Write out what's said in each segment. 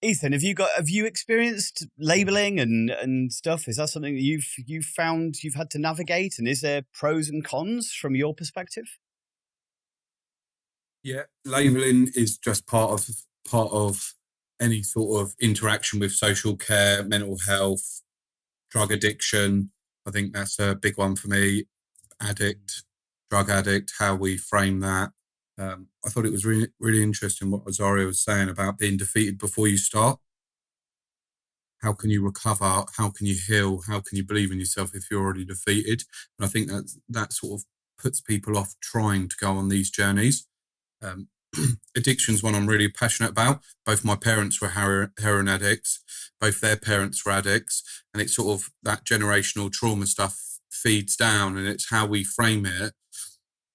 Ethan, have you experienced labeling and stuff? Is that something that you've found you've had to navigate? And is there pros and cons from your perspective? Yeah, labeling is just part of any sort of interaction with social care, mental health, drug addiction. I think that's a big one for me. Addict, drug addict, how we frame that. I thought it was really, really interesting what Azariah was saying about being defeated before you start. How can you recover? How can you heal? How can you believe in yourself if you're already defeated? And I think that sort of puts people off trying to go on these journeys. Um, Addiction's one I'm really passionate about. Both my parents were heroin addicts. Both their parents were addicts. And it's sort of that generational trauma stuff feeds down, and it's how we frame it.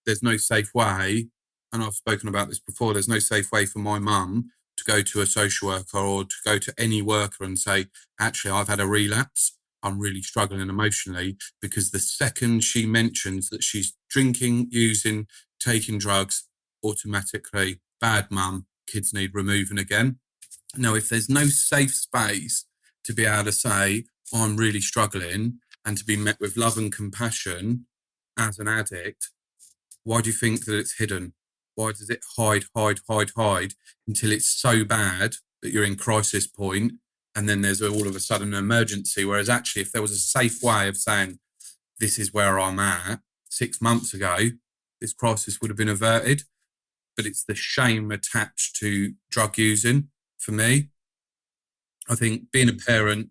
There's no safe way, and I've spoken about this before, there's no safe way for my mum to go to a social worker or to go to any worker and say, actually, I've had a relapse. I'm really struggling emotionally, because the second she mentions that she's drinking, using, taking drugs, automatically, bad mum, kids need removing again. Now, if there's no safe space to be able to say, I'm really struggling, and to be met with love and compassion as an addict, why do you think that it's hidden? Why does it hide until it's so bad that you're in crisis point, and then there's all of a sudden an emergency? Whereas actually, if there was a safe way of saying, this is where I'm at 6 months ago, this crisis would have been averted. But it's the shame attached to drug using for me. I think being a parent,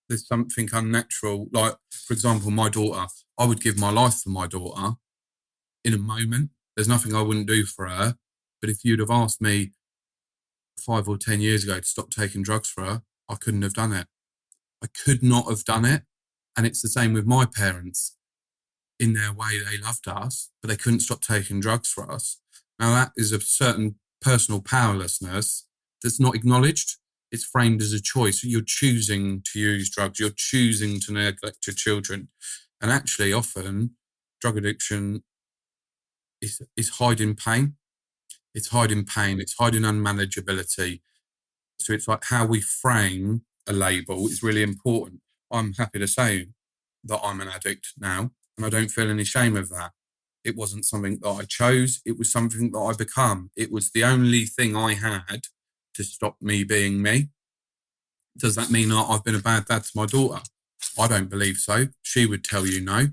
there's something unnatural. Like, for example, my daughter, I would give my life for my daughter in a moment. There's nothing I wouldn't do for her. But if you'd have asked me 5 or 10 years ago to stop taking drugs for her, I couldn't have done it. I could not have done it. And it's the same with my parents. In their way, they loved us, but they couldn't stop taking drugs for us. Now, that is a certain personal powerlessness that's not acknowledged. It's framed as a choice. You're choosing to use drugs. You're choosing to neglect your children. And actually, often, drug addiction is hiding pain. It's hiding pain. It's hiding unmanageability. So it's like how we frame a label is really important. I'm happy to say that I'm an addict now, and I don't feel any shame of that. It wasn't something that I chose. It was something that I become. It was the only thing I had to stop me being me. Does that mean that I've been a bad dad to my daughter? I don't believe so. She would tell you no.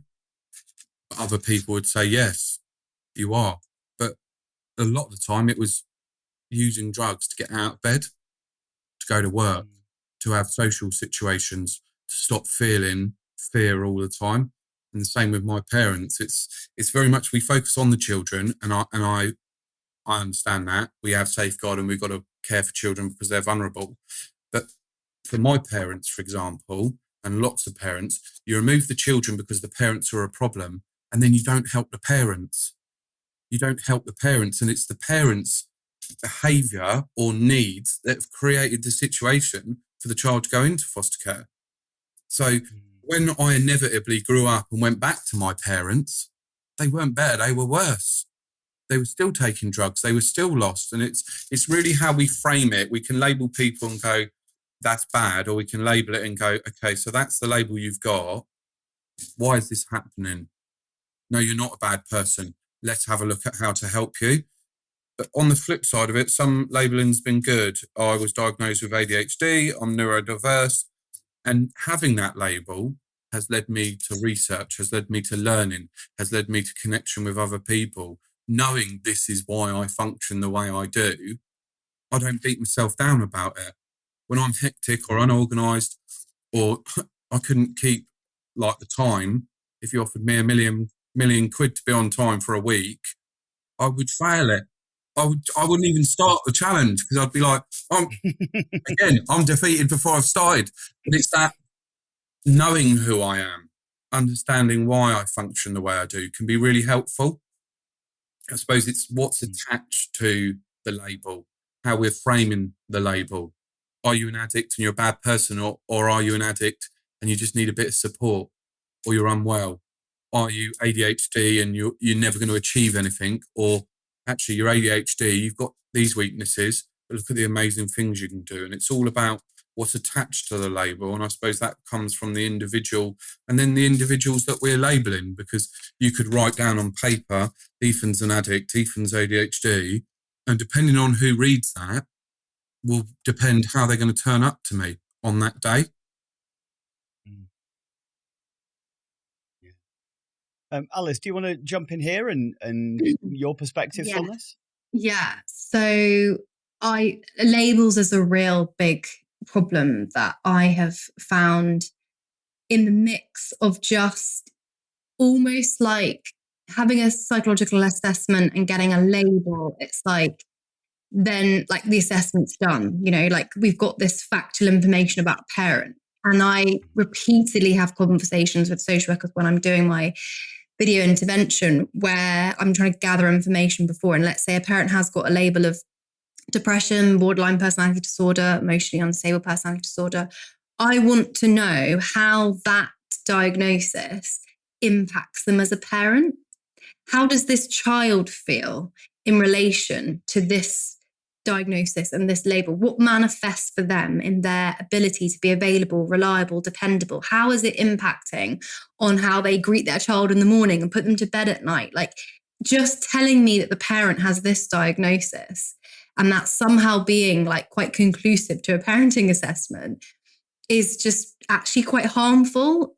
But other people would say, yes, you are. But a lot of the time it was using drugs to get out of bed, to go to work, to have social situations, to stop feeling fear all the time. And the same with my parents. It's very much, we focus on the children, and I understand that. We have safeguard and we've got to care for children because they're vulnerable. But for my parents, for example, and lots of parents, you remove the children because the parents are a problem, and then you don't help the parents. You don't help the parents, and it's the parents' behaviour or needs that have created the situation for the child to go into foster care. So when I inevitably grew up and went back to my parents, they weren't better, they were worse. They were still taking drugs, they were still lost. And it's really how we frame it. We can label people and go, that's bad, or we can label it and go, okay, so that's the label you've got. Why is this happening? No, you're not a bad person. Let's have a look at how to help you. But on the flip side of it, some labelling's been good. I was diagnosed with ADHD, I'm neurodiverse, and having that label has led me to research, has led me to learning, has led me to connection with other people. Knowing this is why I function the way I do, I don't beat myself down about it. When I'm hectic or unorganised, or I couldn't keep like the time, if you offered me a million quid to be on time for a week, I would fail it. I wouldn't even start the challenge because I'd be like, I'm defeated before I've started. But it's that knowing who I am, understanding why I function the way I do can be really helpful. I suppose it's what's attached to the label, how we're framing the label. Are you an addict and you're a bad person, or are you an addict and you just need a bit of support, or you're unwell? Are you ADHD and you're never going to achieve anything, or actually you're ADHD, you've got these weaknesses, but look at the amazing things you can do. And it's all about what's attached to the label. And I suppose that comes from the individual and then the individuals that we're labeling, because you could write down on paper, Ethan's an addict, Ethan's ADHD. And depending on who reads that will depend how they're going to turn up to me on that day. Alice, do you want to jump in here and your perspectives on this? Yeah. So labels is a real big problem that I have found in the mix of just almost like having a psychological assessment and getting a label. It's like, then like the assessment's done, like we've got this factual information about a parent. And I repeatedly have conversations with social workers when I'm doing my video intervention where I'm trying to gather information before. And let's say a parent has got a label of depression, borderline personality disorder, emotionally unstable personality disorder. I want to know how that diagnosis impacts them as a parent. How does this child feel in relation to this diagnosis and this label? What manifests for them in their ability to be available, reliable, dependable? How is it impacting on how they greet their child in the morning and put them to bed at night? Like, just telling me that the parent has this diagnosis and that's somehow being like quite conclusive to a parenting assessment is just actually quite harmful,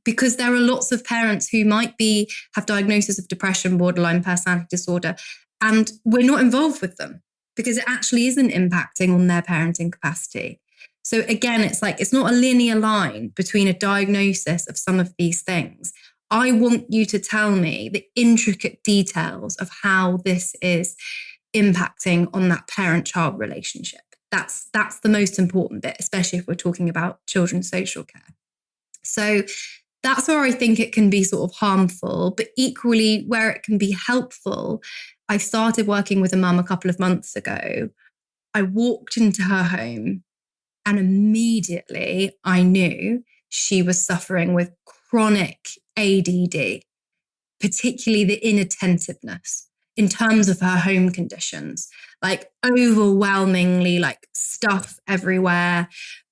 because there are lots of parents who might have diagnosis of depression, borderline personality disorder, and we're not involved with them because it actually isn't impacting on their parenting capacity. So again, it's like, it's not a linear line between a diagnosis of some of these things. I want you to tell me the intricate details of how this is impacting on that parent-child relationship. That's the most important bit, especially if we're talking about children's social care. So that's where I think it can be sort of harmful, but equally where it can be helpful. I started working with a mum a couple of months ago. I walked into her home and immediately I knew she was suffering with chronic ADD, particularly the inattentiveness in terms of her home conditions, like overwhelmingly like stuff everywhere.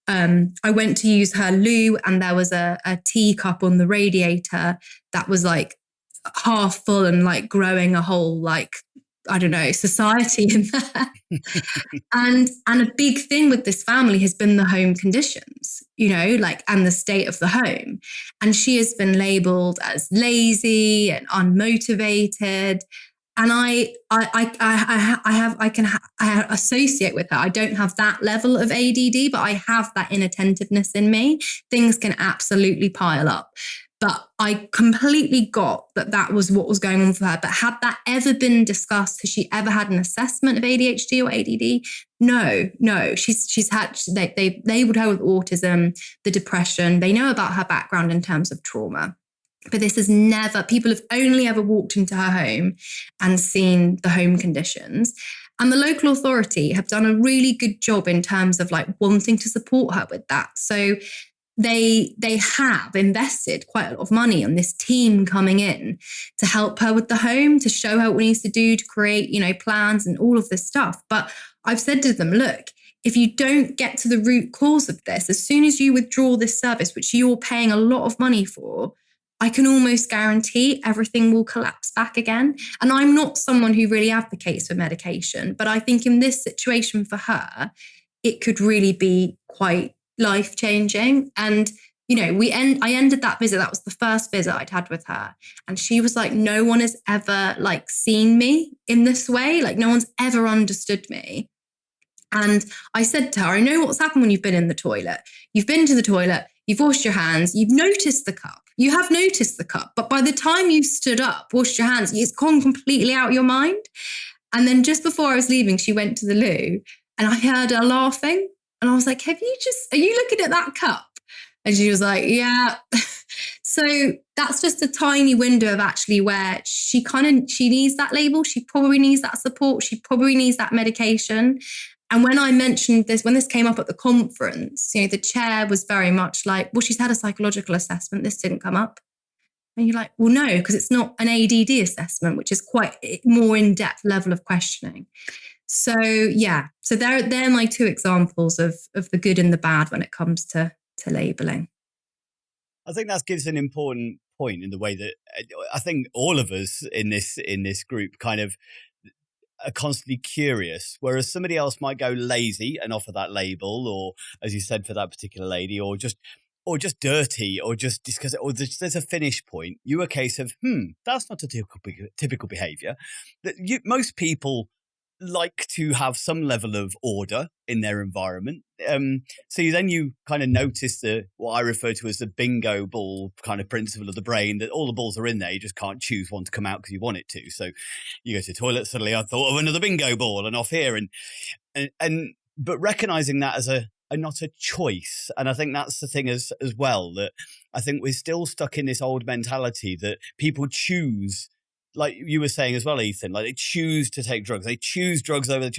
I went to use her loo and there was a teacup on the radiator that was like half full and like growing a whole, like, I don't know, society in there. and a big thing with this family has been the home conditions, like, and the state of the home. And she has been labeled as lazy and unmotivated. And I associate with her. I don't have that level of ADD, but I have that inattentiveness in me. Things can absolutely pile up. But I completely got that was what was going on for her. But had that ever been discussed? Has she ever had an assessment of ADHD or ADD? No. She's had, they labeled her with autism, the depression. They know about her background in terms of trauma. But this is never, people have only ever walked into her home and seen the home conditions. And the local authority have done a really good job in terms of like wanting to support her with that. So they have invested quite a lot of money on this team coming in to help her with the home, to show her what needs to do, to create, plans and all of this stuff. But I've said to them, look, if you don't get to the root cause of this, as soon as you withdraw this service, which you're paying a lot of money for, I can almost guarantee everything will collapse back again. And I'm not someone who really advocates for medication, but I think in this situation for her, it could really be quite life-changing. And, I ended that visit. That was the first visit I'd had with her. And she was like, no one has ever like seen me in this way. Like no one's ever understood me. And I said to her, I know what's happened when you've been in the toilet. You've been to the toilet, you've washed your hands, you've noticed the cup. You have noticed the cup, but by the time you stood up, washed your hands, it's gone completely out of your mind. And then just before I was leaving, she went to the loo and I heard her laughing. And I was like, are you looking at that cup? And she was like, yeah. So that's just a tiny window of actually where she needs that label. She probably needs that support. She probably needs that medication. And when I mentioned this, when this came up at the conference, the chair was very much like, well, she's had a psychological assessment. This didn't come up. And you're like, well, no, because it's not an ADD assessment, which is quite more in-depth level of questioning. So yeah, so they're my two examples of the good and the bad when it comes to labeling. I think that gives an important point in the way that I think all of us in this group kind of are constantly curious, whereas somebody else might go lazy and offer that label, or as you said for that particular lady, or just dirty, or just because, or there's a finish point. You a case of that's not a typical behavior. That most people like to have some level of order in their environment. So you kind of notice what I refer to as the bingo ball kind of principle of the brain, that all the balls are in there. You just can't choose one to come out because you want it to. So you go to the toilet, suddenly I thought of another bingo ball and off here. But recognizing that as a not a choice. And I think that's the thing as well, that I think we're still stuck in this old mentality that people choose, like you were saying as well, Ethan, like they choose to take drugs. They choose drugs over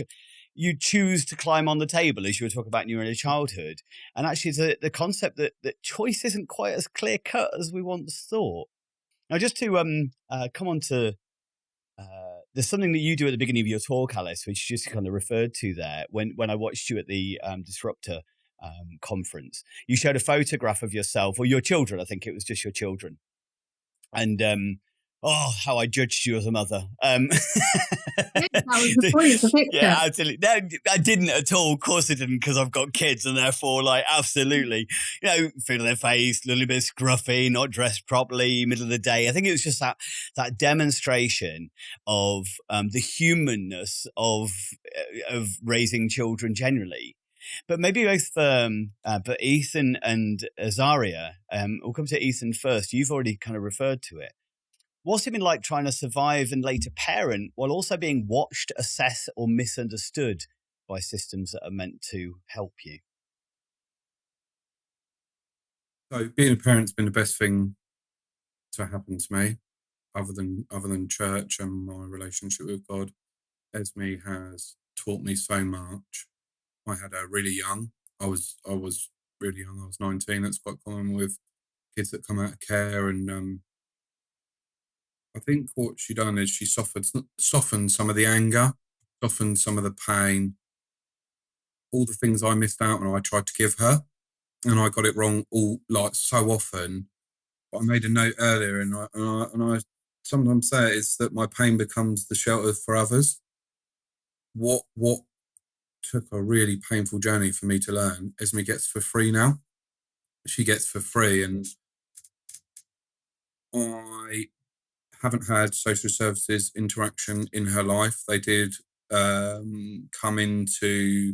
you choose to climb on the table, as you were talking about in your early childhood. And actually the concept that choice isn't quite as clear cut as we once thought. Now, just to come on to, there's something that you do at the beginning of your talk, Alice, which you just kind of referred to there. When I watched you at the Disruptor conference, you showed a photograph of yourself or your children. I think it was just your children. And how I judged you as a mother. That was the point, the picture. Yeah, absolutely. No, I didn't at all. Of course I didn't, because I've got kids, and therefore, like, absolutely, food on their face, a little bit scruffy, not dressed properly, middle of the day. I think it was just that demonstration of the humanness of raising children generally. But maybe both, but Ethan and Azariah, we'll come to Ethan first. You've already kind of referred to it. What's it been like trying to survive and later parent while also being watched, assessed, or misunderstood by systems that are meant to help you? So being a parent's been the best thing to happen to me, other than church and my relationship with God. Esme has taught me so much. I had her really young. I was really young. I was 19. That's quite common with kids that come out of care. And I think what she done is she softened some of the anger, softened some of the pain, all the things I missed out on. I tried to give her, and I got it wrong so often. But I made a note earlier, and I sometimes say is that my pain becomes the shelter for others. What took a really painful journey for me to learn, Esme gets for free now. She gets for free, and I haven't had social services interaction in her life. They did come in to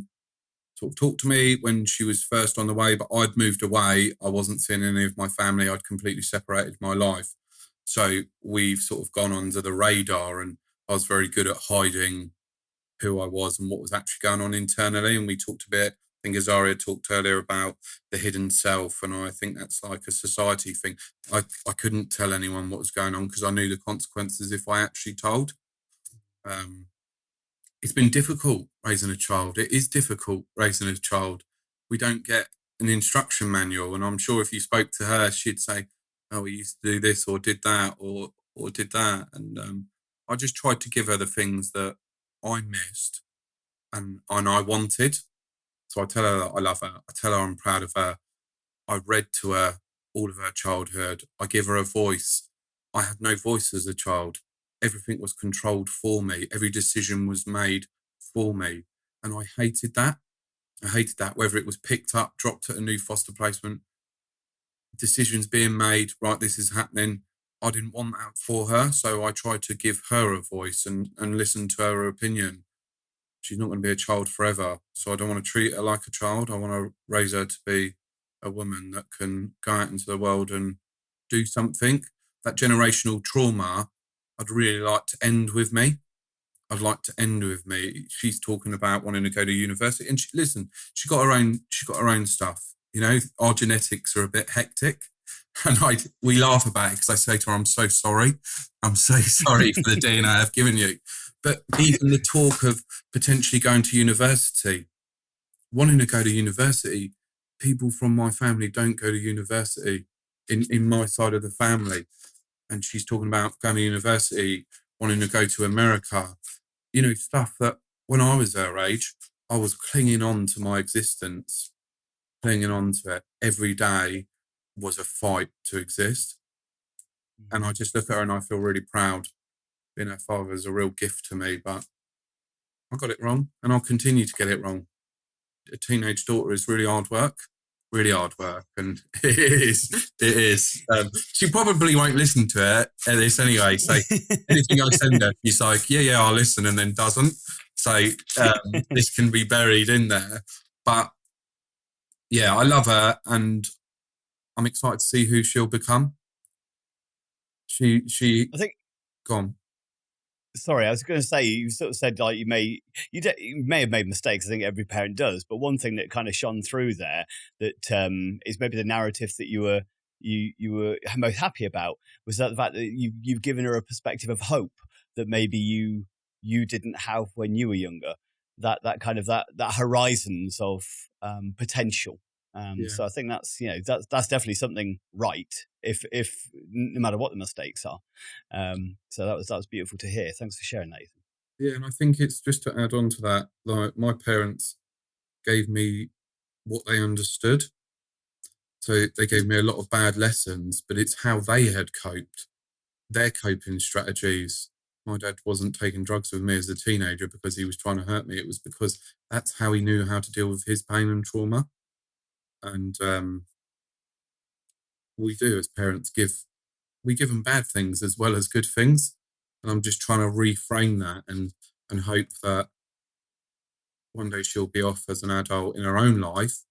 sort of talk to me when she was first on the way, but I'd moved away. I wasn't seeing any of my family. I'd completely separated my life. So we've sort of gone under the radar, and I was very good at hiding who I was and what was actually going on internally. And we talked a bit, I think Azariah talked earlier about the hidden self, and I think that's like a society thing. I couldn't tell anyone what was going on because I knew the consequences if I actually told. It's been difficult raising a child. It is difficult raising a child. We don't get an instruction manual, and I'm sure if you spoke to her, she'd say, "Oh, we used to do this or did that or did that." And I just tried to give her the things that I missed and I wanted. So I tell her that I love her. I tell her I'm proud of her. I read to her all of her childhood. I give her a voice. I had no voice as a child. Everything was controlled for me. Every decision was made for me. And I hated that. I hated that, whether it was picked up, dropped at a new foster placement, decisions being made, right, this is happening. I didn't want that for her. So I tried to give her a voice and listen to her opinion. She's not going to be a child forever. So I don't want to treat her like a child. I want to raise her to be a woman that can go out into the world and do something. That generational trauma, I'd really like to end with me. I'd like to end with me. She's talking about wanting to go to university, and she got her own stuff. Our genetics are a bit hectic, and we laugh about it because I say to her, "I'm so sorry. I'm so sorry for the DNA I've given you." But even the talk of potentially going to university, wanting to go to university, people from my family don't go to university in my side of the family. And she's talking about going to university, wanting to go to America, stuff that when I was her age, I was clinging on to my existence, clinging on to it. Every day was a fight to exist. And I just look at her and I feel really proud. Being her father is a real gift to me, but I got it wrong and I'll continue to get it wrong. A teenage daughter is really hard work. And it is. She probably won't listen to it at this anyway. So anything I send her, she's like, yeah, I'll listen, and then doesn't. So this can be buried in there. But yeah, I love her and I'm excited to see who she'll become. I think, go on. Sorry, I was going to say, you sort of said like you may have made mistakes. I think every parent does, but one thing that kind of shone through there that is maybe the narrative that you were most happy about was that the fact that you've given her a perspective of hope that maybe you didn't have when you were younger. That kind of that horizons of potential. So I think that's definitely something right if no matter what the mistakes are. So that was beautiful to hear. Thanks for sharing that, Ethan. Yeah, and I think it's just to add on to that, like my parents gave me what they understood. So they gave me a lot of bad lessons, but it's how they had coped, their coping strategies. My dad wasn't taking drugs with me as a teenager because he was trying to hurt me. It was because that's how he knew how to deal with his pain and trauma. And we do as parents we give them bad things as well as good things. And I'm just trying to reframe that and hope that one day she'll be off as an adult in her own life.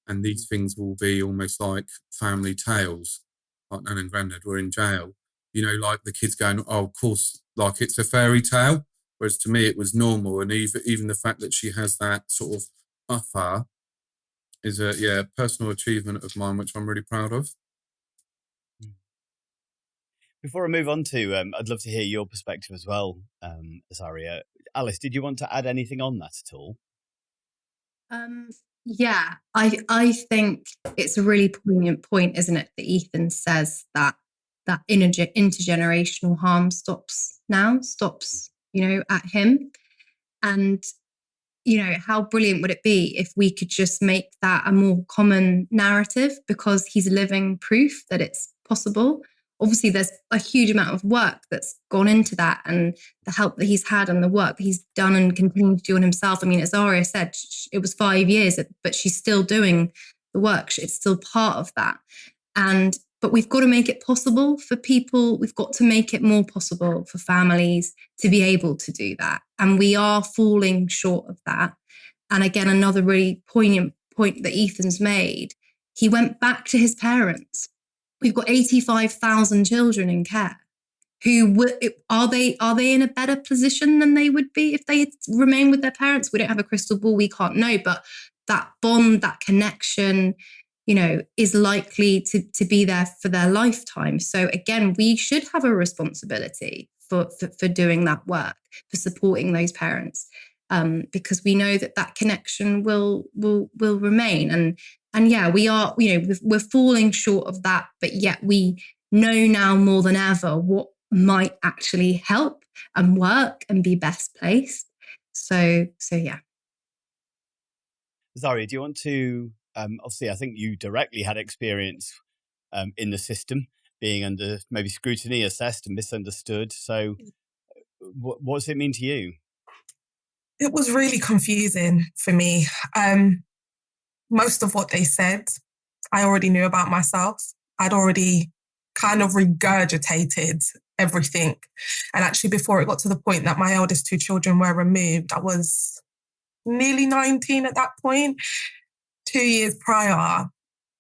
And these things will be almost like family tales, like Nan and Grandad were in jail. Like the kids going, oh, of course, like it's a fairy tale. Whereas to me, it was normal. And even the fact that she has that sort of buffer is a personal achievement of mine, which I'm really proud of. Before I move on to, I'd love to hear your perspective as well, Azariah. Alice, did you want to add anything on that at all? Yeah, I think it's a really poignant point, isn't it, that Ethan says that intergenerational harm stops, at him. And how brilliant would it be if we could just make that a more common narrative, because he's living proof that it's possible. Obviously, there's a huge amount of work that's gone into that, and the help that he's had and the work that he's done and continues to do on himself. I mean, as Azariah said, it was 5 years, but she's still doing the work. It's still part of that. But we've got to make it possible for people. We've got to make it more possible for families to be able to do that. And we are falling short of that. And again, another really poignant point that Ethan's made, he went back to his parents. We've got 85,000 children in care. Are they in a better position than they would be if they remain with their parents? We don't have a crystal ball. We can't know. But that bond, that connection, is likely to be there for their lifetime. So again, we should have a responsibility for doing that work, for supporting those parents, because we know that connection will remain. And yeah, we are, we're falling short of that, but yet we know now more than ever what might actually help and work and be best placed. So yeah. Zari, do you want to? Obviously, I think you directly had experience in the system, being under maybe scrutiny, assessed and misunderstood. So what does it mean to you? It was really confusing for me. Most of what they said, I already knew about myself. I'd already kind of regurgitated everything. And actually, before it got to the point that my eldest 2 children were removed, I was nearly 19 at that point. 2 years prior,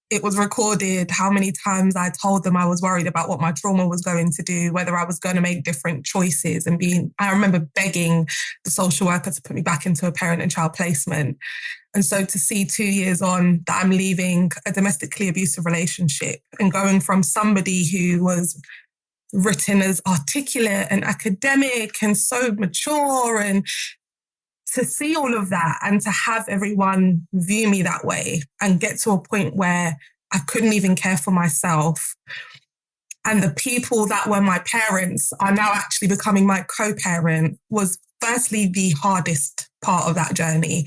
it was recorded how many times I told them I was worried about what my trauma was going to do, whether I was going to make different choices. I remember begging the social worker to put me back into a parent and child placement. And so to see 2 years on that I'm leaving a domestically abusive relationship and going from somebody who was written as articulate and academic and so mature, and to see all of that and to have everyone view me that way and get to a point where I couldn't even care for myself. And the people that were my parents are now actually becoming my co-parent was firstly the hardest part of that journey.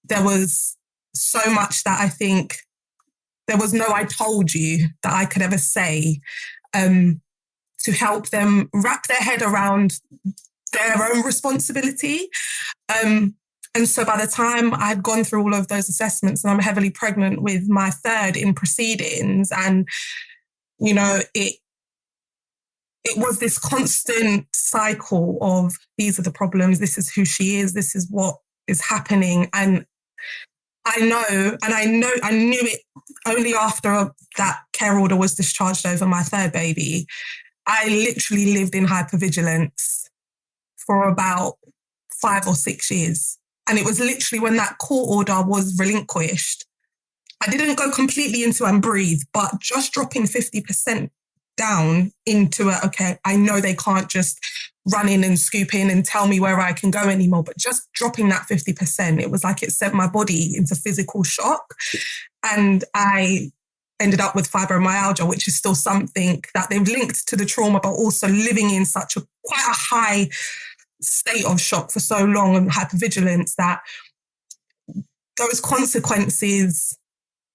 There was so much that I think there was no I told you that I could ever say to help them wrap their head around their own responsibility. And so by the time I'd gone through all of those assessments, and I'm heavily pregnant with my third in proceedings, and, you know, it was this constant cycle of, these are the problems, this is who she is, this is what is happening. And I knew it only after that care order was discharged over my third baby. I literally lived in hypervigilance for about 5 or 6 years. And it was literally when that court order was relinquished, I didn't go completely into and breathe, but just dropping 50% down into it. Okay, I know they can't just run in and scoop in and tell me where I can go anymore, but just dropping that 50%, it was like it sent my body into physical shock. And I ended up with fibromyalgia, which is still something that they've linked to the trauma, but also living in such quite a high state of shock for so long and hypervigilance, that those consequences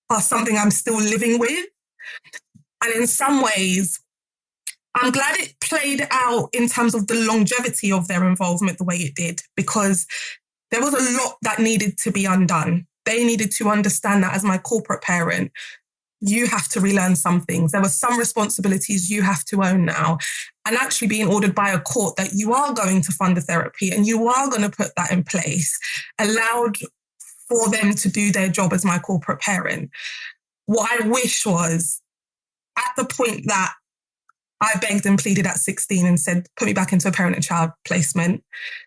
are something I'm still living with. And in some ways, I'm glad it played out in terms of the longevity of their involvement the way it did, because there was a lot that needed to be undone. They needed to understand that as my corporate parent, you have to relearn some things. There were some responsibilities you have to own now. And actually being ordered by a court that you are going to fund the therapy and you are going to put that in place allowed for them to do their job as my corporate parent. What I wish was, at the point that I begged and pleaded at 16 and said, put me back into a parent and child placement,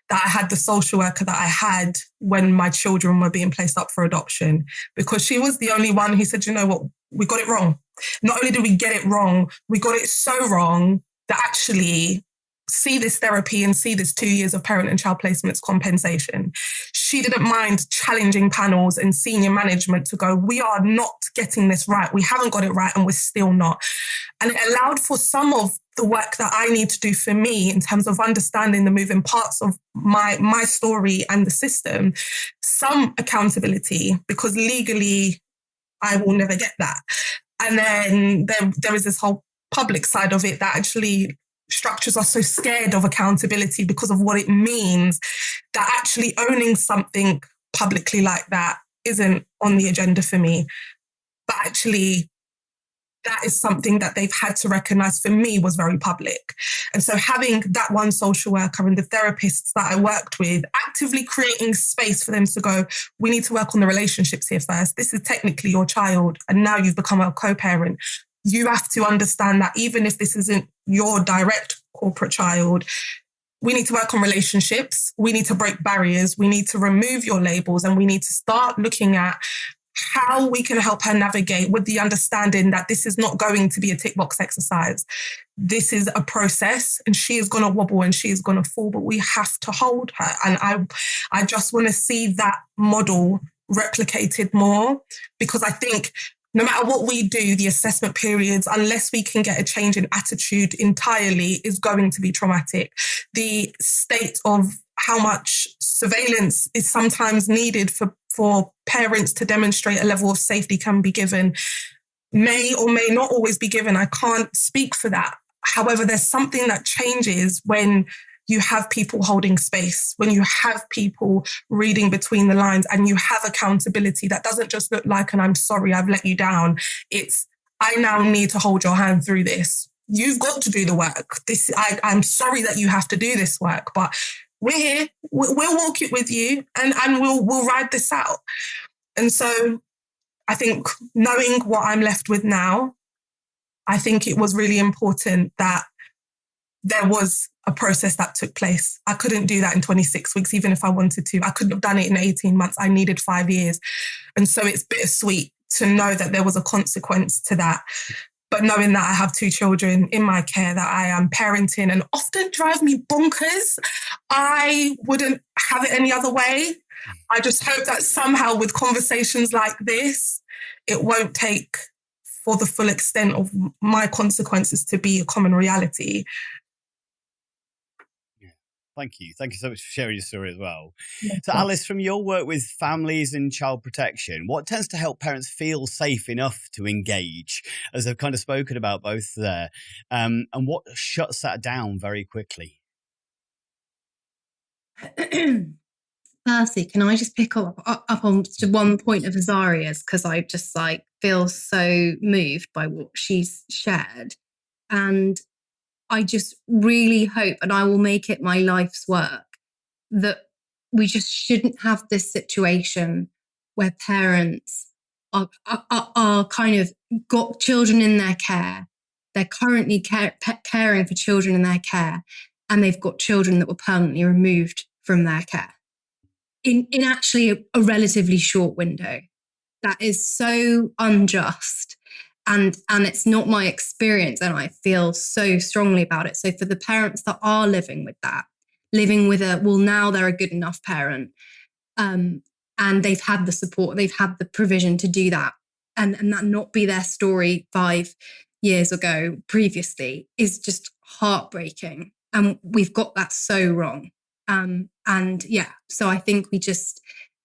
that I had the social worker that I had when my children were being placed up for adoption, because she was the only one who said, you know what, we got it wrong. Not only did we get it wrong, we got it so wrong that actually see this therapy and see this 2 years of parent and child placements compensation. She didn't mind challenging panels and senior management to go, we are not getting this right. We haven't got it right and we're still not. And it allowed for some of the work that I need to do for me in terms of understanding the moving parts of my story and the system, some accountability, because legally I will never get that. And then there is this whole public side of it that actually structures are so scared of accountability because of what it means, that actually owning something publicly like that isn't on the agenda for me. But actually, that is something that they've had to recognize for me was very public. And so having that one social worker and the therapists that I worked with actively creating space for them to go, we need to work on the relationships here first. This is technically your child, and now you've become a co-parent. You have to understand that even if this isn't your direct corporate child, we need to work on relationships. We need to break barriers. We need to remove your labels, and we need to start looking at how we can help her navigate with the understanding that this is not going to be a tick box exercise. This is a process, and she is going to wobble and she is going to fall, but we have to hold her. And I just want to see that model replicated more, because I think no matter what we do, the assessment periods, unless we can get a change in attitude entirely, is going to be traumatic. The state of how much surveillance is sometimes needed for parents to demonstrate a level of safety can be given, may or may not always be given. I can't speak for that. However, there's something that changes when you have people holding space, when you have people reading between the lines, and you have accountability that doesn't just look like an I'm sorry, I've let you down. It's, I now need to hold your hand through this. You've got to do the work. I'm sorry that you have to do this work, but we're here. We'll walk it with you, and we'll ride this out. And so I think knowing what I'm left with now, I think it was really important that there was a process that took place. I couldn't do that in 26 weeks, even if I wanted to. I couldn't have done it in 18 months. I needed 5 years. And so it's bittersweet to know that there was a consequence to that. But knowing that I have 2 children in my care that I am parenting and often drive me bonkers, I wouldn't have it any other way. I just hope that somehow with conversations like this, it won't take for the full extent of my consequences to be a common reality. Thank you. Thank you so much for sharing your story as well. Yeah, So, cool. Alice, from your work with families and child protection, what tends to help parents feel safe enough to engage, as I've kind of spoken about both there, and what shuts that down very quickly? Firstly, can I just pick up on to one point of Azariah's, because I just like feel so moved by what she's shared, and I just really hope, and I will make it my life's work, that we just shouldn't have this situation where parents are kind of got children in their care. They're currently caring for children in their care, and they've got children that were permanently removed from their care in actually a relatively short window. That is so unjust. And it's not my experience, and I feel so strongly about it. So for the parents that are living with now they're a good enough parent, and they've had the support, they've had the provision to do that, and that not be their story 5 years ago previously is just heartbreaking. And we've got that so wrong. And yeah, so I think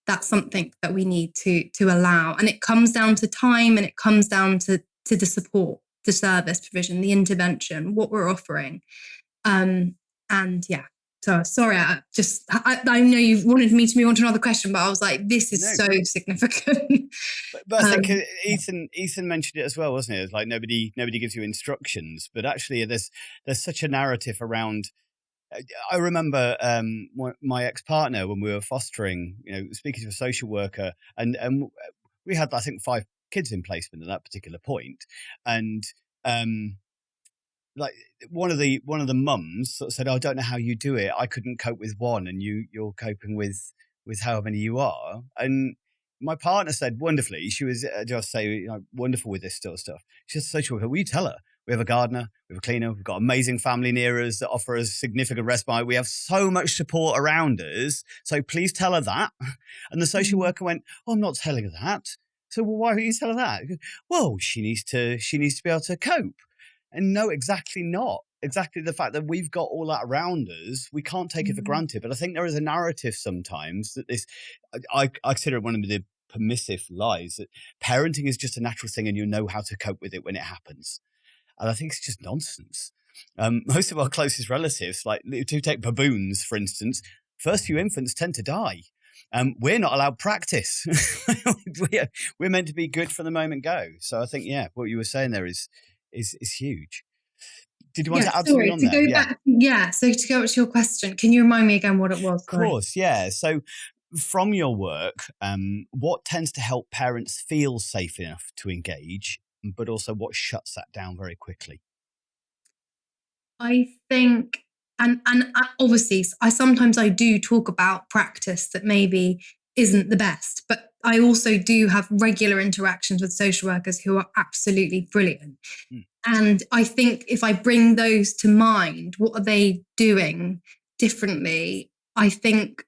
that's something that we need to allow. And it comes down to time, and it comes down to the support, the service provision, the intervention, what we're offering. And yeah, so sorry, I know you've wanted me to move on to another question, but I was like, this is so significant. But I think Ethan mentioned it as well, wasn't it? It's like nobody gives you instructions, but actually there's such a narrative around. I remember my ex-partner, when we were fostering, speaking to a social worker, and we had, I think, 5 kids in placement at that particular point, and like one of the mums sort of said, "I don't know how you do it. I couldn't cope with one, and you're coping with how many you are." And my partner said wonderfully, she was just say wonderful with this sort of stuff. She's a social worker. Will you tell her? We have a gardener, we have a cleaner, we've got amazing family near us that offer us significant respite. We have so much support around us. So please tell her that. And the social worker went, "Oh, I'm not telling her that." So, well, why don't you tell her that? Goes, well, she needs to be able to cope. And no, exactly not. Exactly the fact that we've got all that around us, we can't take it for granted. But I think there is a narrative sometimes that I consider it one of the permissive lies, that parenting is just a natural thing and you know how to cope with it when it happens. And I think it's just nonsense. Most of our closest relatives, like to take baboons, for instance, first few infants tend to die. We're not allowed practice. We're meant to be good from the moment go. So I think, yeah, what you were saying there is huge. Did you want to add something on there? So to go back to your question, can you remind me again what it was? Of course, yeah. So from your work, what tends to help parents feel safe enough to engage, but also what shuts that down very quickly? I think, and obviously, sometimes I do talk about practice that maybe isn't the best, but I also do have regular interactions with social workers who are absolutely brilliant. And I think if I bring those to mind, what are they doing differently? I think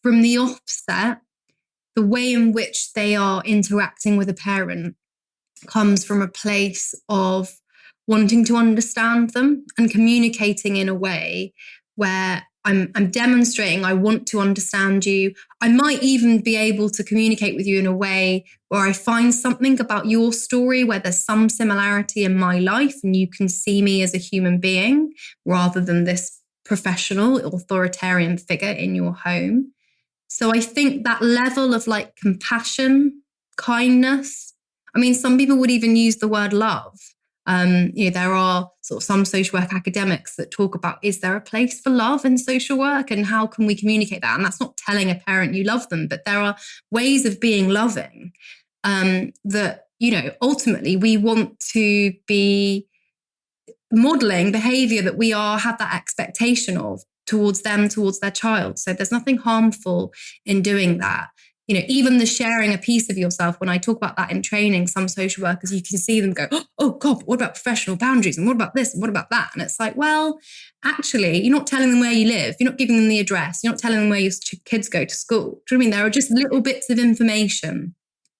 from the offset, the way in which they are interacting with a parent comes from a place of wanting to understand them and communicating in a way where I'm demonstrating I want to understand you. I might even be able to communicate with you in a way where I find something about your story where there's some similarity in my life and you can see me as a human being rather than this professional authoritarian figure in your home. So I think that level of like compassion, kindness, I mean, some people would even use the word love. There are sort of some social work academics that talk about, is there a place for love in social work and how can we communicate that? And that's not telling a parent you love them, but there are ways of being loving that, ultimately we want to be modeling behavior that we have that expectation of towards them, towards their child. So there's nothing harmful in doing that. Even the sharing a piece of yourself, when I talk about that in training, some social workers, you can see them go, oh God, what about professional boundaries? And what about this? And what about that? And it's like, well, actually, you're not telling them where you live. You're not giving them the address. You're not telling them where your kids go to school. Do you know what I mean? There are just little bits of information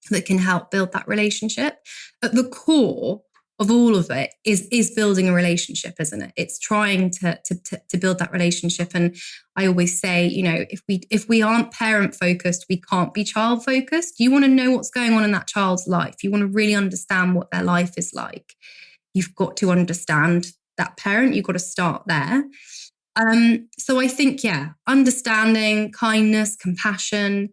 that can help build that relationship. At the core, of all of it is building a relationship, isn't it? It's trying to build that relationship. And I always say, you know, if we aren't parent focused, we can't be child focused. You want to know what's going on in that child's life. You want to really understand what their life is like. You've got to understand that parent. You've got to start there. So I think, yeah, understanding, kindness, compassion,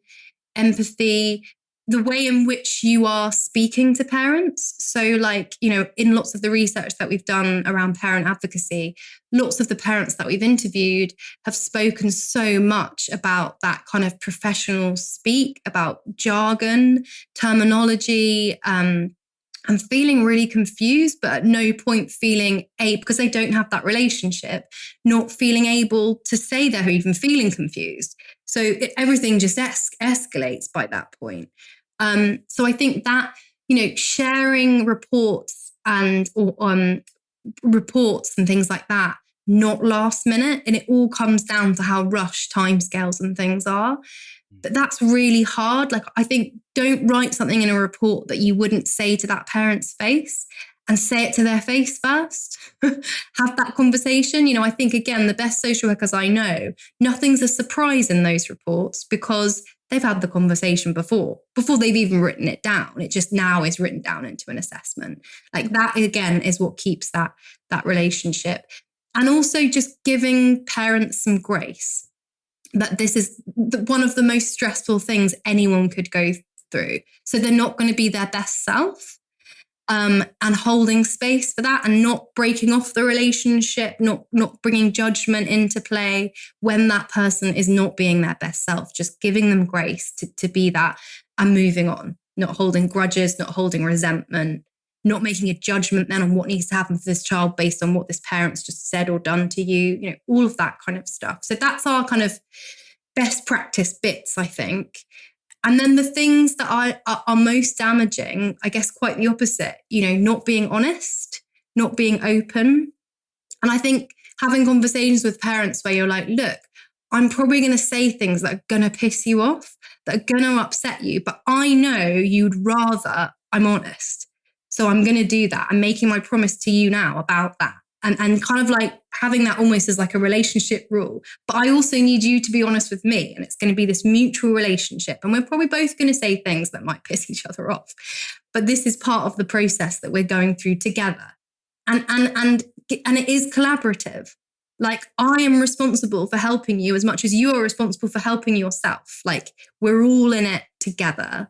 empathy, the way in which you are speaking to parents. So like, you know, in lots of the research that we've done around parent advocacy, lots of the parents that we've interviewed have spoken so much about that kind of professional speak, about jargon, terminology, and feeling really confused, but at no point feeling because they don't have that relationship, not feeling able to say they're even feeling confused. So everything just escalates by that point. So I think that, you know, sharing reports and reports and things like that, not last minute, and it all comes down to how rushed timescales and things are. But that's really hard. Like, I think don't write something in a report that you wouldn't say to that parent's face, and say it to their face first. Have that conversation. You know, I think, again, the best social workers I know, nothing's a surprise in those reports because they've had the conversation before they've even written it down. It just now is written down into an assessment. Like that, again, is what keeps that relationship. And also just giving parents some grace. That this is one of the most stressful things anyone could go through. So they're not going to be their best self. And holding space for that and not breaking off the relationship, not bringing judgment into play when that person is not being their best self, just giving them grace to be that and moving on, not holding grudges, not holding resentment, not making a judgment then on what needs to happen for this child based on what this parent's just said or done to you, you know, all of that kind of stuff. So that's our kind of best practice bits, I think. And then the things that are most damaging, I guess quite the opposite, you know, not being honest, not being open. And I think having conversations with parents where you're like, look, I'm probably going to say things that are going to piss you off, that are going to upset you, but I know you'd rather I'm honest. So I'm going to do that. I'm making my promise to you now about that. And kind of like having that almost as like a relationship rule. But I also need you to be honest with me. And it's going to be this mutual relationship. And we're probably both going to say things that might piss each other off. But this is part of the process that we're going through together. And it is collaborative. Like, I am responsible for helping you as much as you are responsible for helping yourself. Like, we're all in it together.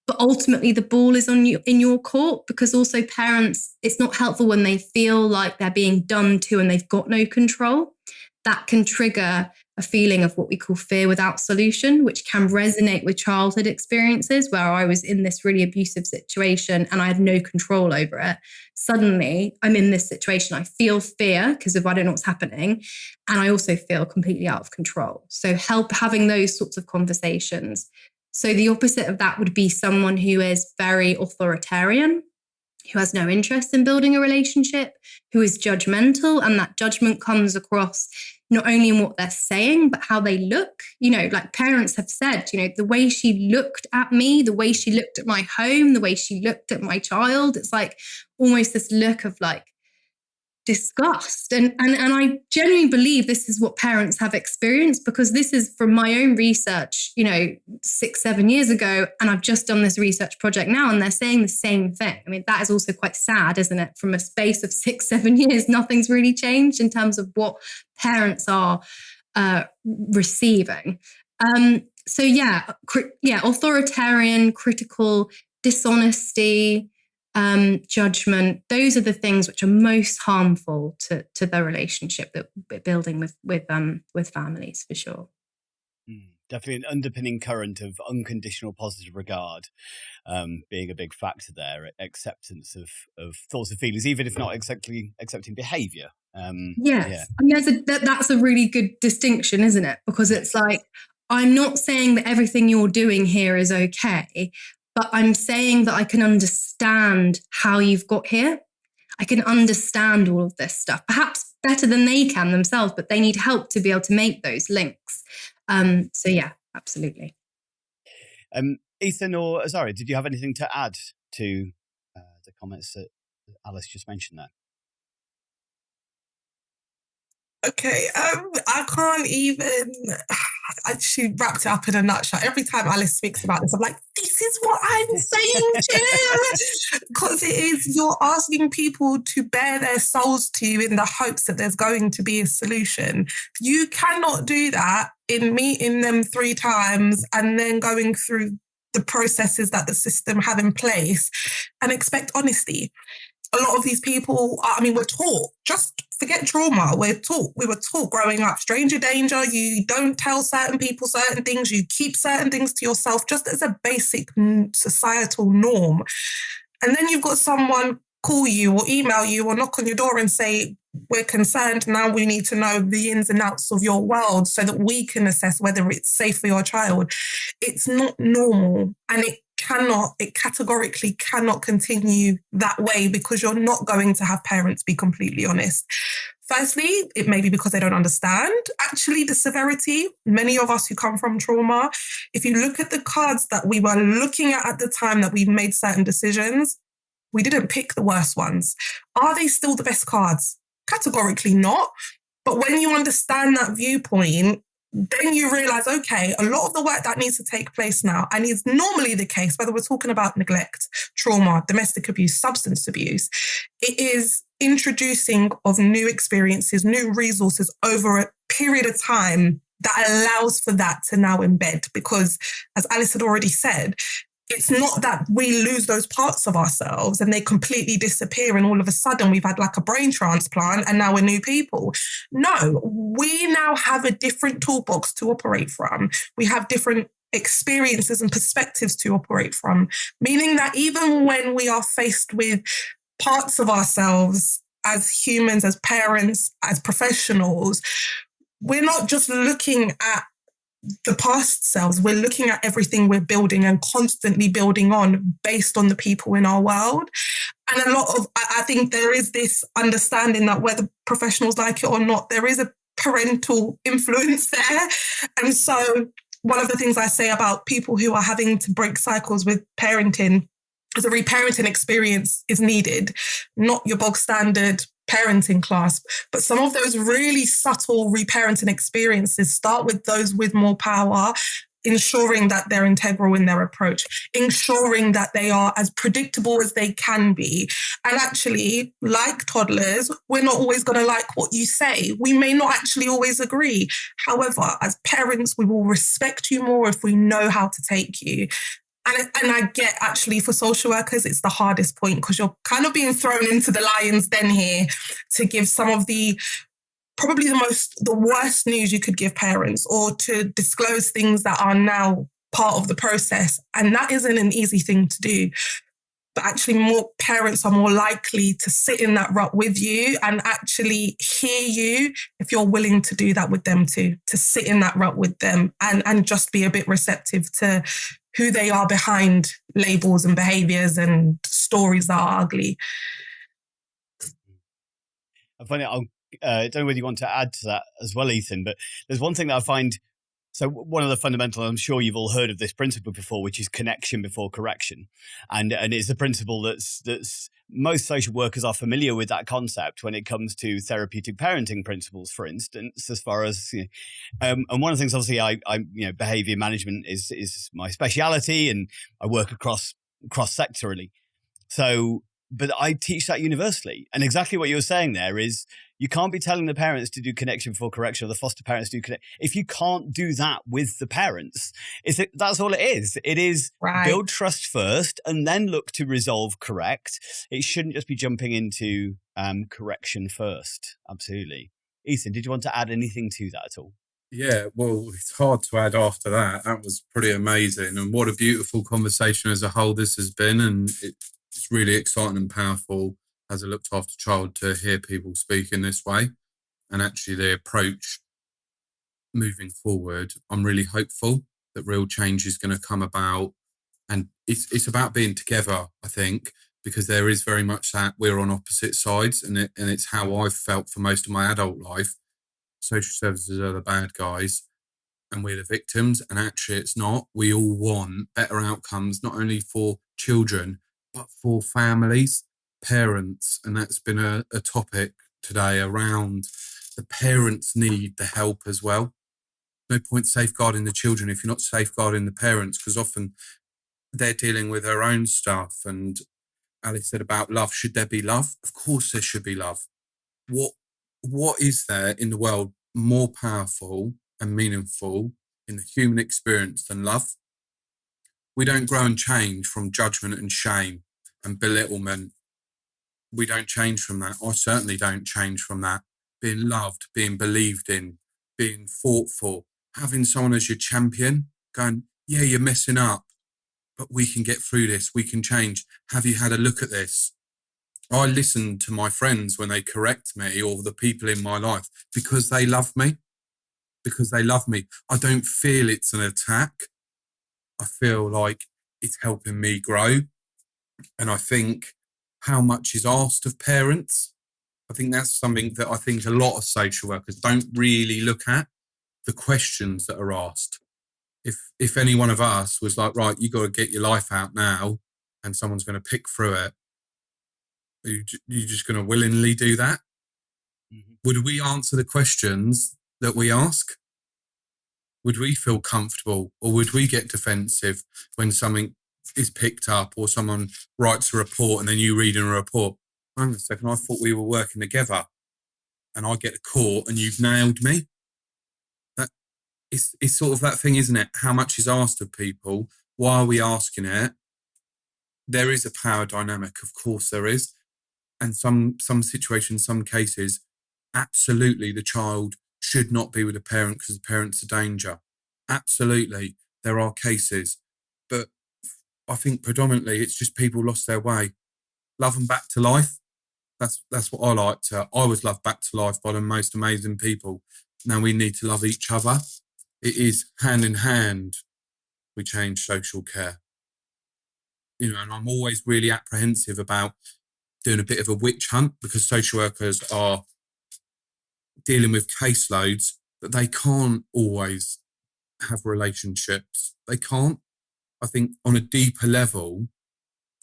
But ultimately, the ball is on you in your court, because also parents, it's not helpful when they feel like they're being done to and they've got no control. That can trigger a feeling of what we call fear without solution, which can resonate with childhood experiences where I was in this really abusive situation and I had no control over it. Suddenly, I'm in this situation. I feel fear because I don't know what's happening. And I also feel completely out of control. So having those sorts of conversations. So the opposite of that would be someone who is very authoritarian, who has no interest in building a relationship, who is judgmental. And that judgment comes across not only in what they're saying, but how they look. You know, like parents have said, you know, the way she looked at me, the way she looked at my home, the way she looked at my child, it's like almost this look of like disgust. And I genuinely believe this is what parents have experienced, because this is from my own research, you know, 6-7 years ago. And I've just done this research project now and they're saying the same thing. I mean, that is also quite sad, isn't it? From a space of 6-7 years, nothing's really changed in terms of what parents are receiving. So authoritarian, critical, dishonesty, judgment. Those are the things which are most harmful to the relationship that we're building with families, for sure. Definitely an underpinning current of unconditional positive regard being a big factor there. Acceptance of thoughts and feelings, even if not exactly accepting behaviour. Yes, yeah. I mean, that's a really good distinction, isn't it? Because it's like, I'm not saying that everything you're doing here is okay, but I'm saying that I can understand how you've got here. I can understand all of this stuff, perhaps better than they can themselves, but they need help to be able to make those links. So yeah, absolutely. Ethan or Azariah, did you have anything to add to the comments that Alice just mentioned there. Okay, I can't even. She wrapped it up in a nutshell. Every time Alice speaks about this, I'm like, this is what I'm saying too. Because it is, you're asking people to bare their souls to you in the hopes that there's going to be a solution. You cannot do that in meeting them 3 times and then going through the processes that the system have in place and expect honesty. A lot of these people, I mean, we're taught, just forget trauma. We were taught growing up, stranger danger. You don't tell certain people certain things. You keep certain things to yourself just as a basic societal norm. And then you've got someone call you or email you or knock on your door and say, we're concerned. Now we need to know the ins and outs of your world so that we can assess whether it's safe for your child. It's not normal. And it categorically cannot continue that way because you're not going to have parents be completely honest. Firstly, it may be because they don't understand actually the severity. Many of us who come from trauma, if you look at the cards that we were looking at the time that we made certain decisions, we didn't pick the worst ones. Are they still the best cards? Categorically not. But when you understand that viewpoint, then you realize, okay, a lot of the work that needs to take place now, and is normally the case, whether we're talking about neglect, trauma, domestic abuse, substance abuse, it is introducing of new experiences, new resources over a period of time that allows for that to now embed. Because as Alice had already said, it's not that we lose those parts of ourselves and they completely disappear and all of a sudden we've had like a brain transplant and now we're new people. No, we now have a different toolbox to operate from. We have different experiences and perspectives to operate from, meaning that even when we are faced with parts of ourselves as humans, as parents, as professionals, we're not just looking at the past selves, we're looking at everything we're building and constantly building on based on the people in our world. And I think there is this understanding that whether professionals like it or not, there is a parental influence there. And so one of the things I say about people who are having to break cycles with parenting is a reparenting experience is needed, not your bog standard parenting class. But some of those really subtle reparenting experiences start with those with more power, ensuring that they're integral in their approach, ensuring that they are as predictable as they can be. And actually, like toddlers, we're not always going to like what you say. We may not actually always agree. However, as parents, we will respect you more if we know how to take you. And I get actually for social workers, it's the hardest point because you're kind of being thrown into the lion's den here to give some of the probably the worst news you could give parents or to disclose things that are now part of the process. And that isn't an easy thing to do. But actually more parents are more likely to sit in that rut with you and actually hear you if you're willing to do that with them too, to sit in that rut with them and just be a bit receptive to who they are behind labels and behaviours and stories that are ugly. I find it, I don't know whether you want to add to that as well, Ethan, but there's one thing that I find. So one of the fundamental, I'm sure you've all heard of this principle before, which is connection before correction. And it's a principle that's most social workers are familiar with that concept when it comes to therapeutic parenting principles, for instance, as far as, and one of the things, obviously, I behavior management is my speciality and I work across sectorally. So, but I teach that universally. And exactly what you were saying there is you can't be telling the parents to do connection before correction or the foster parents to do connect. If you can't do that with the parents, that's all it is. It is right. Build trust first and then look to resolve correct. It shouldn't just be jumping into correction first. Absolutely. Ethan, did you want to add anything to that at all? Yeah, well, it's hard to add after that. That was pretty amazing. And what a beautiful conversation as a whole this has been. And it's really exciting and powerful as a looked after child to hear people speak in this way. And actually the approach moving forward, I'm really hopeful that real change is going to come about. And it's about being together, I think, because there is very much that we're on opposite sides. And it's how I've felt for most of my adult life. Social services are the bad guys and we're the victims. And actually it's not. We all want better outcomes, not only for children, but for families, parents, and that's been a topic today around the parents need the help as well. No point safeguarding the children if you're not safeguarding the parents, because often they're dealing with their own stuff. And Alice said about love. Should there be love? Of course there should be love. What is there in the world more powerful and meaningful in the human experience than love? We don't grow and change from judgment and shame and belittlement. We don't change from that. I certainly don't change from that. Being loved, being believed in, being fought for, having someone as your champion, going, yeah, you're messing up, but we can get through this. We can change. Have you had a look at this? I listen to my friends when they correct me, or the people in my life, because they love me. Because they love me. I don't feel it's an attack. I feel like it's helping me grow. And I think how much is asked of parents. I think that's something that I think a lot of social workers don't really look at, the questions that are asked. If any one of us was like, right, you got to get your life out now, and someone's going to pick through it, you're just going to willingly do that? Mm-hmm. Would we answer the questions that we ask? Would we feel comfortable, or would we get defensive when something is picked up or someone writes a report and then you read in a report, hang on a second, I thought we were working together, and I get to court and you've nailed me? That it's sort of that thing, isn't it? How much is asked of people? Why are we asking it? There is a power dynamic, of course there is. And some situations, some cases, absolutely the child should not be with a parent because the parent's a danger. Absolutely, there are cases. But I think predominantly it's just people lost their way. Love them back to life. That's what I like to. I was loved back to life by the most amazing people. Now we need to love each other. It is hand in hand we change social care. You know, and I'm always really apprehensive about doing a bit of a witch hunt, because social workers are dealing with caseloads that they can't always have relationships. They can't. I think on a deeper level,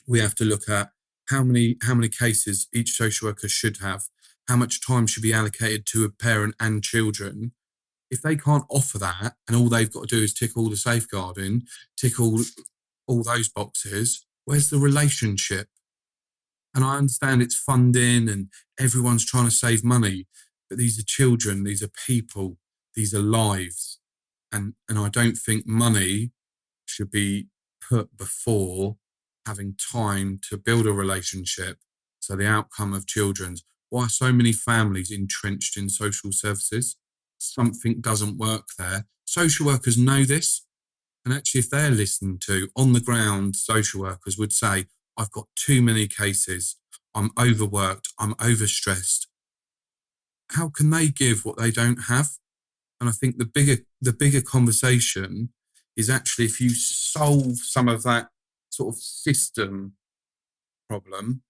we have to look at how many cases each social worker should have, how much time should be allocated to a parent and children. If they can't offer that, and all they've got to do is tick all the safeguarding, tick all those boxes, where's the relationship? And I understand it's funding and everyone's trying to save money, but these are children, these are people, these are lives. And I don't think money should be put before having time to build a relationship. So the outcome of children's, why are so many families entrenched in social services? Something doesn't work there. Social workers know this. And actually, if they're listened to on the ground, social workers would say, I've got too many cases. I'm overworked. I'm overstressed. How can they give what they don't have? And I think the bigger conversation is actually, if you solve some of that sort of system problem,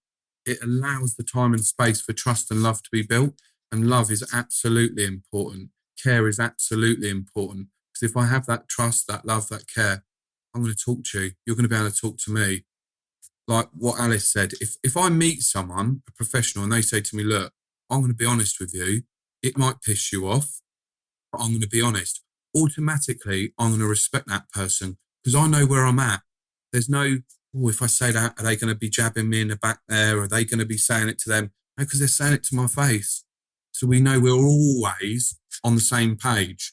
it allows the time and space for trust and love to be built. And love is absolutely important. Care is absolutely important. Because if I have that trust, that love, that care, I'm going to talk to you. You're going to be able to talk to me. Like what Alice said, if I meet someone, a professional, and they say to me, look, I'm going to be honest with you, it might piss you off, but I'm going to be honest. Automatically, I'm going to respect that person because I know where I'm at. There's no, if I say that, are they going to be jabbing me in the back there? Are they going to be saying it to them? No, because they're saying it to my face. So we know we're always on the same page.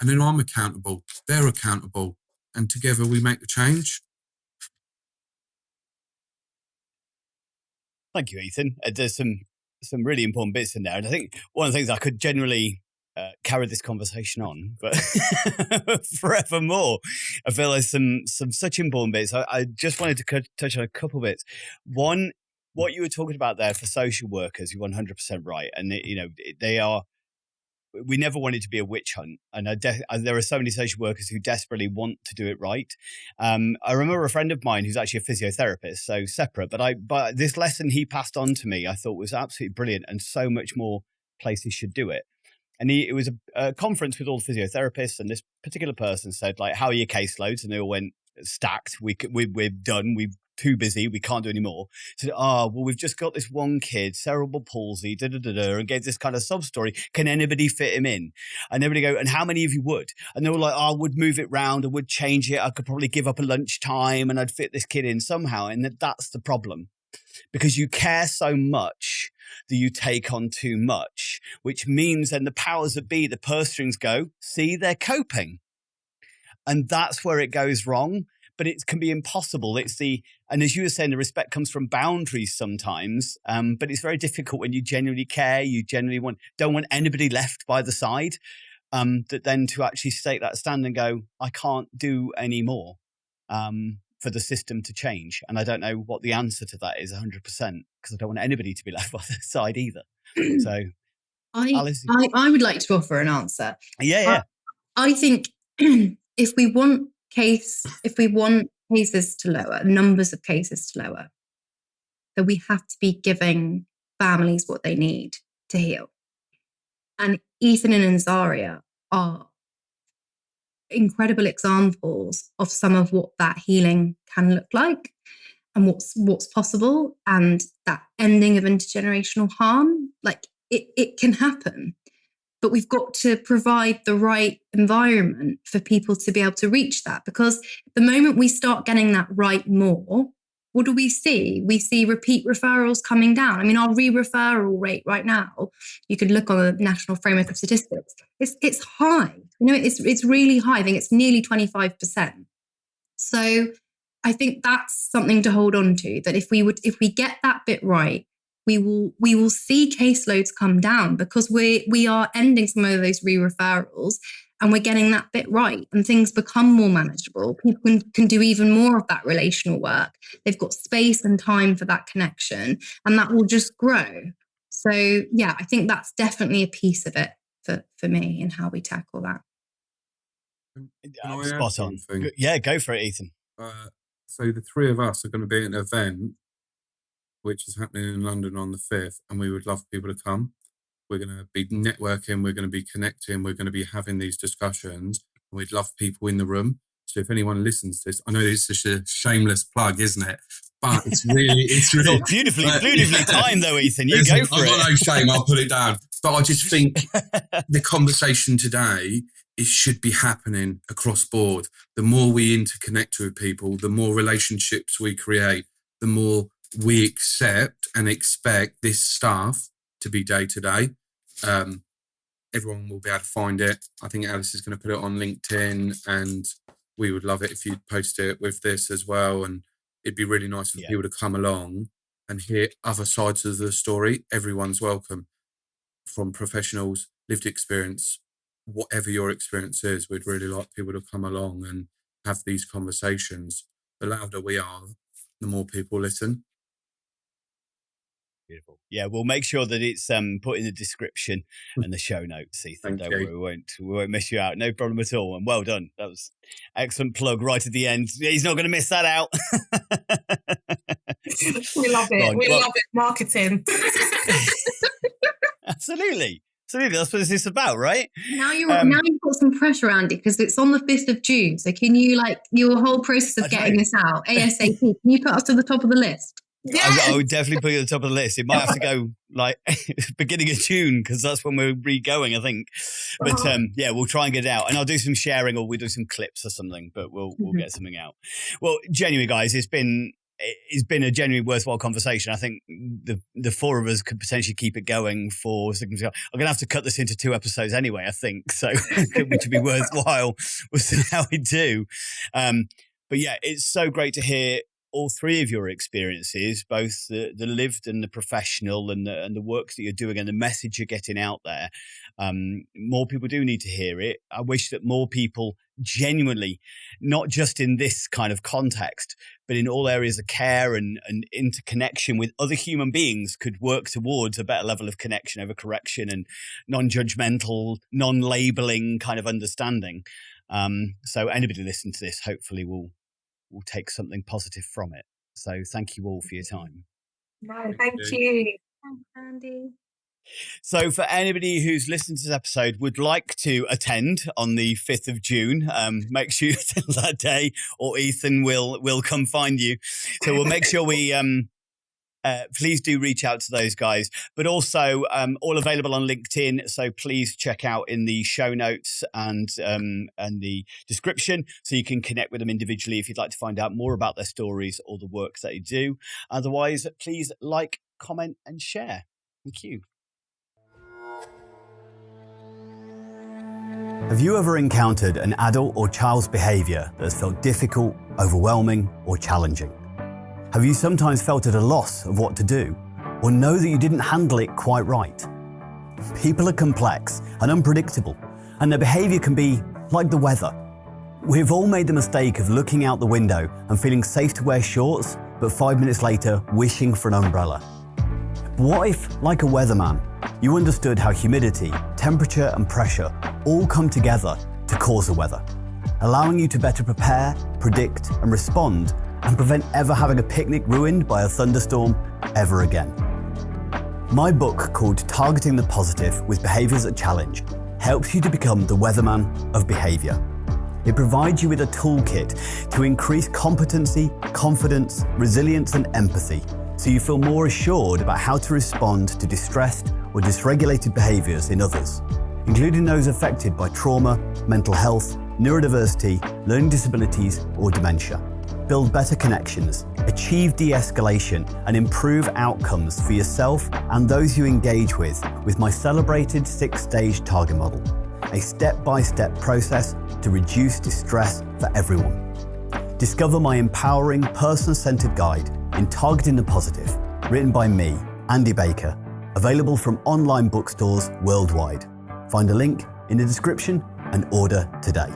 And then I'm accountable, they're accountable, and together we make the change. Thank you, Ethan. There's some really important bits in there. And I think one of the things I could generally carry this conversation on, but forevermore, I feel there's some such important bits. I just wanted to touch on a couple bits. One, what you were talking about there for social workers, you're 100% right. And, they are, we never want it to be a witch hunt. And there are so many social workers who desperately want to do it right. I remember a friend of mine who's actually a physiotherapist, so separate, but this lesson he passed on to me, I thought was absolutely brilliant, and so much more places should do it. And it was a conference with all the physiotherapists, and this particular person said, like, how are your caseloads? And they all went, stacked. We're done. We've too busy, we can't do any more. So, well, we've just got this one kid, cerebral palsy, and gave this kind of sub story. Can anybody fit him in? And everybody go, and how many of you would? And they were like, I would move it round, I would change it. I could probably give up a lunchtime and I'd fit this kid in somehow. And that's the problem. Because you care so much that you take on too much, which means then the powers that be, the purse strings go, see, they're coping. And that's where it goes wrong. But it can be impossible. And as you were saying, the respect comes from boundaries sometimes. But it's very difficult when you genuinely care. You genuinely don't want anybody left by the side. That then to actually take that stand and go, I can't do any more. For the system to change. And I don't know what the answer to that is 100%, because I don't want anybody to be left by the side either. So I would like to offer an answer. Yeah. I think if we want cases to lower, numbers of cases to lower, then we have to be giving families what they need to heal. And Ethan and Azariah are incredible examples of some of what that healing can look like and what's possible, and that ending of intergenerational harm. Like it can happen, but we've got to provide the right environment for people to be able to reach that, because the moment we start getting that right more, what do we see? We see repeat referrals coming down. I mean, our re-referral rate right now, you could look on the National Framework of Statistics, it's high. It's really high. I think it's nearly 25%. So I think that's something to hold on to, that if we get that bit right, we will see caseloads come down, because we are ending some of those re-referrals and we're getting that bit right, and things become more manageable. People can do even more of that relational work. They've got space and time for that connection, and that will just grow. So yeah, I think that's definitely a piece of it for me and how we tackle that. Spot on. Yeah, go for it, Ethan. So the three of us are going to be at an event which is happening in London on the 5th, and we would love people to come. We're going to be networking, we're going to be connecting, we're going to be having these discussions, and we'd love people in the room. So if anyone listens to this, I know it's just a shameless plug, isn't it? But it's really beautifully timed though, Ethan. You go for it. I've got no shame, I'll put it down. But I just think the conversation today, it should be happening across board. The more we interconnect with people, the more relationships we create, the more we accept and expect this stuff to be day to day. Everyone will be able to find it. I think Alice is going to put it on LinkedIn, and we would love it if you'd post it with this as well. And it'd be really nice for people to come along and hear other sides of the story. Everyone's welcome, from professionals, lived experience, whatever your experience is. We'd really like people to come along and have these conversations. The louder we are, the more people listen. Beautiful. Yeah, we'll make sure that it's put in the description and the show notes, Ethan. Don't worry, we won't miss you out. No problem at all. And well done. That was excellent plug right at the end. He's not going to miss that out. We love it. Love it. Marketing. Absolutely. That's what it's about, right? Now you've got some pressure, Andy, because it's on the 5th of June. So can you, your whole process of getting this out ASAP? Can you put us to the top of the list? Yes. I would definitely put it at the top of the list. It might have to go beginning of June, because that's when we're re-going, I think. But we'll try and get it out, and I'll do some sharing, or we'll do some clips or something. But we'll get something out. Well, genuinely, guys, it's been a genuinely worthwhile conversation. I think the four of us could potentially keep it going for. I'm going to have to cut this into 2 episodes anyway, I think, so which would be worthwhile. We'll see how we do. But yeah, it's so great to hear all three of your experiences, both the lived and the professional, and the work that you're doing and the message you're getting out there. More people do need to hear it. I wish that more people genuinely, not just in this kind of context, but in all areas of care and interconnection with other human beings, could work towards a better level of connection over correction and non-judgmental, non-labeling kind of understanding. So anybody listening to this hopefully will take something positive from it. So thank you all for your time. No, thank you. Thanks, Andy. So for anybody who's listened to this episode would like to attend on the 5th of June, make sure you attend that day or Ethan will come find you. So we'll make sure we please do reach out to those guys, but also all available on LinkedIn. So please check out in the show notes and the description so you can connect with them individually if you'd like to find out more about their stories or the work that they do. Otherwise, please like, comment and share. Thank you. Have you ever encountered an adult or child's behaviour that has felt difficult, overwhelming or challenging? Have you sometimes felt at a loss of what to do, or know that you didn't handle it quite right? People are complex and unpredictable, and their behaviour can be like the weather. We've all made the mistake of looking out the window and feeling safe to wear shorts, but 5 minutes later wishing for an umbrella. But what if, like a weatherman, you understood how humidity, temperature and pressure all come together to cause the weather, allowing you to better prepare, predict and respond and prevent ever having a picnic ruined by a thunderstorm ever again. My book, called Targeting the Positive with Behaviours that Challenge, helps you to become the weatherman of behaviour. It provides you with a toolkit to increase competency, confidence, resilience and empathy, so you feel more assured about how to respond to distressed or dysregulated behaviours in others, including those affected by trauma, mental health, neurodiversity, learning disabilities or dementia. Build better connections, achieve de-escalation and improve outcomes for yourself and those you engage with my celebrated 6-stage target model, a step-by-step process to reduce distress for everyone. Discover my empowering, person-centered guide in Targeting the Positive, written by me, Andy Baker, available from online bookstores worldwide. Find a link in the description and order today.